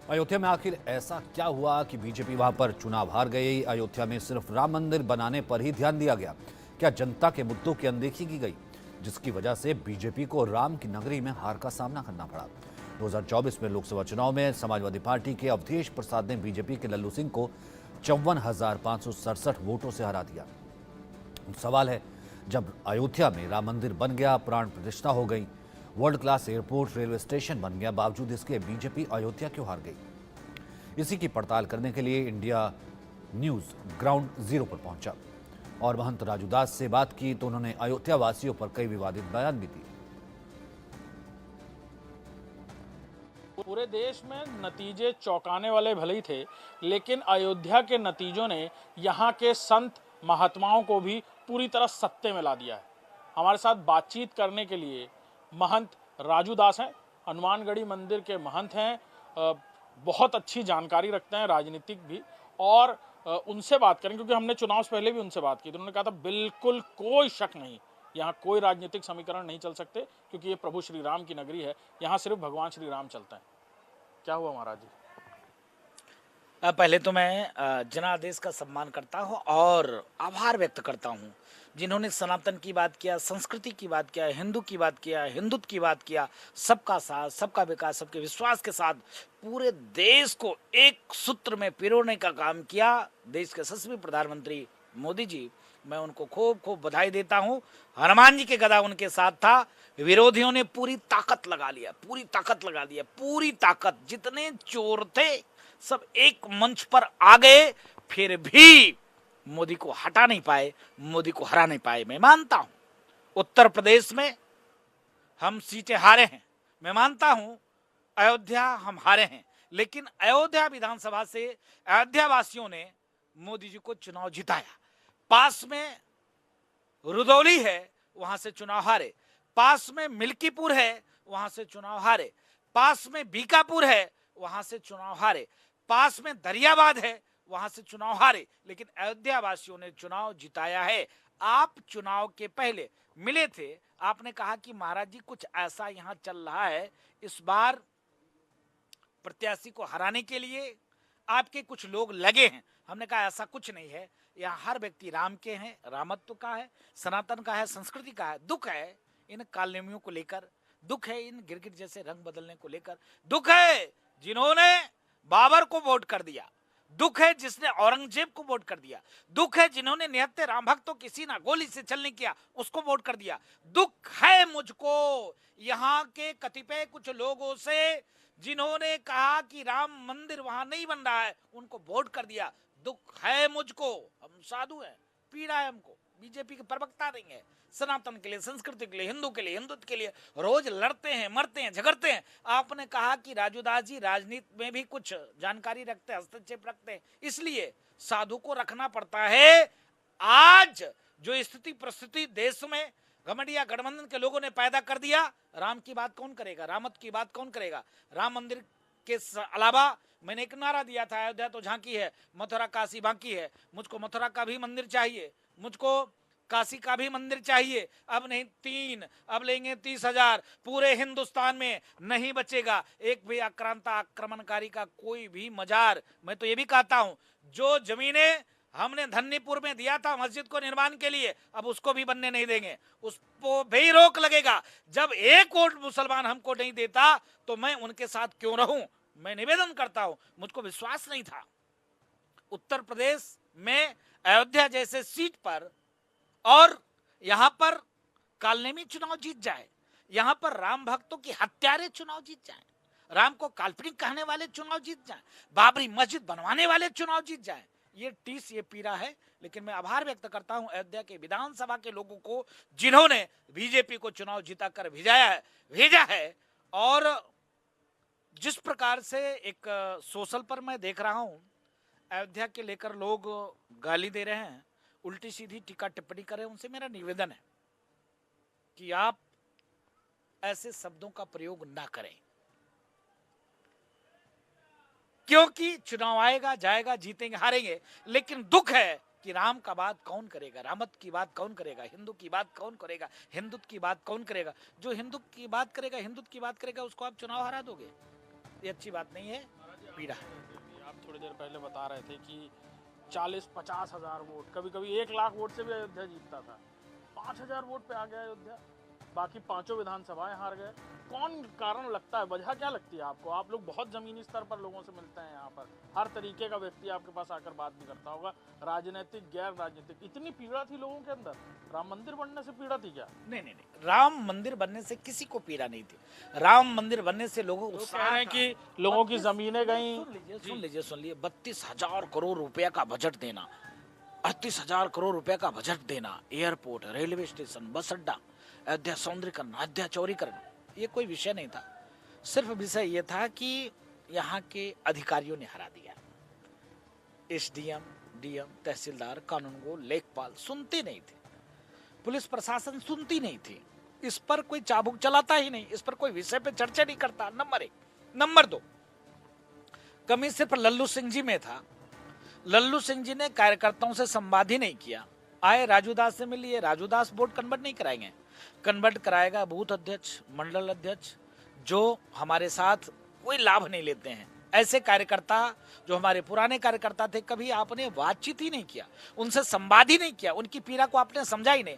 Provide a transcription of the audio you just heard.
अयोध्या में आखिर ऐसा क्या हुआ कि बीजेपी वहां पर चुनाव हार गई? अयोध्या में सिर्फ राम मंदिर बनाने पर ही ध्यान दिया गया? क्या जनता के मुद्दों की अनदेखी की गई, जिसकी वजह से बीजेपी को राम की नगरी में हार का सामना करना पड़ा? 2024 में लोकसभा चुनाव में समाजवादी पार्टी के अवधेश प्रसाद ने बीजेपी के लल्लू सिंह को 54,567 वोटों से हरा दिया। सवाल है, जब अयोध्या में राम मंदिर बन गया, प्राण प्रतिष्ठा हो गई, world class airport, railway station बन गया, बावजूद इसके बीजेपी अयोध्या क्यों हार गई? इसी की पड़ताल करने के लिए इंडिया न्यूज ग्राउंड जीरो पर पहुंचा और महंत राजू दास से बात की तो उन्होंने अयोध्या वासियों पर कई विवादित बयान भी दिए। पूरे देश में नतीजे चौंकाने वाले भले ही थे, लेकिन अयोध्या के नतीजों ने यहाँ के संत महात्माओं को भी पूरी तरह सत्ते में ला दिया है। हमारे साथ बातचीत करने के लिए महंत राजू दास हैं, हनुमानगढ़ी मंदिर के महंत हैं, बहुत अच्छी जानकारी रखते हैं, राजनीतिक भी, और उनसे बात करें क्योंकि हमने चुनाव से पहले भी उनसे बात की तो उन्होंने कहा था बिल्कुल कोई शक नहीं, यहाँ कोई राजनीतिक समीकरण नहीं चल सकते क्योंकि ये प्रभु श्री राम की नगरी है, यहाँ सिर्फ भगवान श्री राम चलते हैं। क्या हुआ महाराज जी? पहले तो मैं जनादेश का सम्मान करता हूँ और आभार व्यक्त करता हूँ जिन्होंने सनातन की बात किया, संस्कृति की बात किया, हिंदू की बात किया, हिंदुत्व की बात किया, सबका साथ, सबका विकास, सबके विश्वास के साथ पूरे देश को एक सूत्र में पिरोने का काम किया देश के यशस्वी प्रधानमंत्री मोदी जी। मैं उनको खूब खूब बधाई देता हूँ। हनुमान जी के गदा उनके साथ था, विरोधियों ने पूरी ताकत लगा लिया, पूरी ताकत, जितने चोर थे सब एक मंच पर आ गए, फिर भी मोदी को हटा नहीं पाए, मोदी को हरा नहीं पाए। मैं मानता हूं उत्तर प्रदेश में हम सीटें हारे हैं, मैं मानता हूं अयोध्या हम हारे हैं, लेकिन अयोध्या विधानसभा से अयोध्या वासियों ने मोदी जी को चुनाव जिताया। पास में रुदौली है, वहां से चुनाव हारे, पास में मिल्कीपुर है, वहां से चुनाव हारे, पास में बीकापुर है, वहां से चुनाव हारे, पास में दरियाबाद है, वहां से चुनाव हारे, लेकिन अयोध्या वासियों ने चुनाव जिताया है। आप चुनाव के पहले मिले थे, आपने कहा कि महाराज जी कुछ ऐसा यहां चल रहा है, इस बार प्रत्याशी को हराने के लिए आपके कुछ लोग लगे हैं। हमने कहा ऐसा कुछ नहीं है, यहाँ हर व्यक्ति राम के हैं, रामत्व का है, सनातन का है, संस्कृति का है। दुख है इन कालनेमियों को लेकर, दुख है इन गिरगिट जैसे रंग बदलने को लेकर, दुख है जिन्होंने बाबर को वोट कर दिया, दुख है जिसने औरंगजेब को वोट कर दिया, दुख है जिन्होंने निहत्थे राम भक्तों की सीना गोली से चलने किया उसको वोट कर दिया, दुख है मुझको यहाँ के कतिपय कुछ लोगों से जिन्होंने कहा कि राम मंदिर वहां नहीं बन रहा है, उनको वोट कर दिया। दुख है मुझको, हम साधु हैं, पीड़ा है हमको, बीजेपी के प्रवक्ता नहीं है, सनातन के लिए, संस्कृति के लिए, हिंदू के लिए, हिंदुत्व के लिए रोज लड़ते हैं, मरते हैं, झगड़ते हैं। आपने कहा कि राजू दास जी राजनीति में भी कुछ जानकारी रखते हैं, हस्तक्षेप रखते हैं, इसलिए साधु को रखना पड़ता है। आज जो स्थिति परिस्थिति देश में घमंडिया गठबंधन के लोगों ने पैदा कर दिया, राम की बात कौन करेगा, रामत्व की बात कौन करेगा? राम मंदिर के अलावा मैंने एक नारा दिया था, अयोध्या तो झांकी है, मथुरा काशी बाकी है। मुझको मथुरा का भी मंदिर चाहिए, मुझको काशी का भी मंदिर चाहिए। अब नहीं 3, अब लेंगे 30,000। पूरे हिंदुस्तान में नहीं बचेगा एक भी आक्रामणकारी का कोई भी मजार। मैं तो ये भी कहता हूं, जो जमीनें हमने धन्नीपुर में दिया था मस्जिद को निर्माण के लिए, अब उसको भी बनने नहीं देंगे, उसको भी रोक लगेगा। जब एक वोट मुसलमान हमको नहीं देता तो मैं उनके साथ क्यों रहूं? मैं निवेदन करता हूं, मुझको विश्वास नहीं था उत्तर प्रदेश में अयोध्या जैसे सीट पर और यहां पर कालनेमी चुनाव जीत जाए, यहां पर राम भक्तों की हत्यारे चुनाव जीत जाए, राम को काल्पनिक कहने वाले चुनाव जीत जाए, बाबरी मस्जिद बनवाने वाले चुनाव जीत जाए। ये टीस, ये पीड़ा है। लेकिन मैं आभार व्यक्त करता हूं अयोध्या के विधानसभा के लोगों को जिन्होंने बीजेपी को चुनाव जिताकर भेजा है। और जिस प्रकार से एक सोशल पर मैं देख रहा हूं, अयोध्या के लेकर लोग गाली दे रहे हैं, उल्टी सीधी टीका टिप्पणी करें, उनसे मेरा निवेदन है कि आप ऐसे शब्दों का प्रयोग ना करें, क्योंकि चुनाव आएगा जाएगा, जीतेंगे हारेंगे, लेकिन दुख है कि राम का बात कौन करेगा, रामत की बात कौन करेगा, हिंदू की बात कौन करेगा, हिंदुत्व की बात कौन करेगा? जो हिंदू की बात करेगा, हिंदुत्व की बात करेगा, उसको आप चुनाव हरा दोगे, ये अच्छी बात नहीं है। पीड़ा। आप थोड़ी देर पहले बता रहे थे कि 40-50 हजार वोट, कभी कभी 1 लाख वोट से भी अयोध्या जीतता था। 5,000 वोट पे आ गया अयोध्या, बाकी 5 विधानसभाएं हार गए। कौन कारण लगता है, वजह क्या लगती है आपको? आप लोग बहुत जमीनी स्तर पर लोगों से मिलते हैं, यहाँ पर हर तरीके का व्यक्ति आपके पास आकर बात भी करता होगा, राजनीतिक गैर राजनीतिक। इतनी पीड़ा थी लोगों के अंदर, राम मंदिर बनने से पीड़ा थी क्या? नहीं, राम मंदिर बनने से किसी को पीड़ा नहीं थी। राम मंदिर बनने से लोगों लोग कह रहे हैं कि लोगों की जमीनें गई। सुन लीजिए 32,000 करोड़ रुपया का बजट देना, 38,000 करोड़ रुपया का बजट देना, एयरपोर्ट, रेलवे स्टेशन, बस अड्डा, अयोध्या सौंदर्यीकरण, अयोध्या चौड़ीकरण, ये कोई विषय नहीं था। सिर्फ विषय ये था कि यहाँ के अधिकारियों ने हरा दिया। एसडीएम, डीएम, तहसीलदार, कानूनगो, लेखपाल सुनते नहीं थे, पुलिस प्रशासन सुनती नहीं थी, इस पर कोई चाबुक चलाता ही नहीं, इस पर कोई विषय पे चर्चा नहीं करता। नंबर 1। नंबर 2, कमी सिर्फ लल्लू सिंह जी में था। लल्लू सिंह जी ने कार्यकर्ताओं से संवाद ही नहीं किया। आए राजू दास से मिलिए, राजू दास बोर्ड कन्वर्ट नहीं कराएंगे, कन्वर्ट कराएगा बूथ अध्यक्ष, मंडल अध्यक्ष, जो हमारे साथ कोई लाभ नहीं लेते हैं। ऐसे कार्यकर्ता जो हमारे पुराने कार्यकर्ता थे, कभी आपने बातचीत ही नहीं किया, उनसे संवाद ही नहीं किया, उनकी पीड़ा को आपने समझा ही नहीं।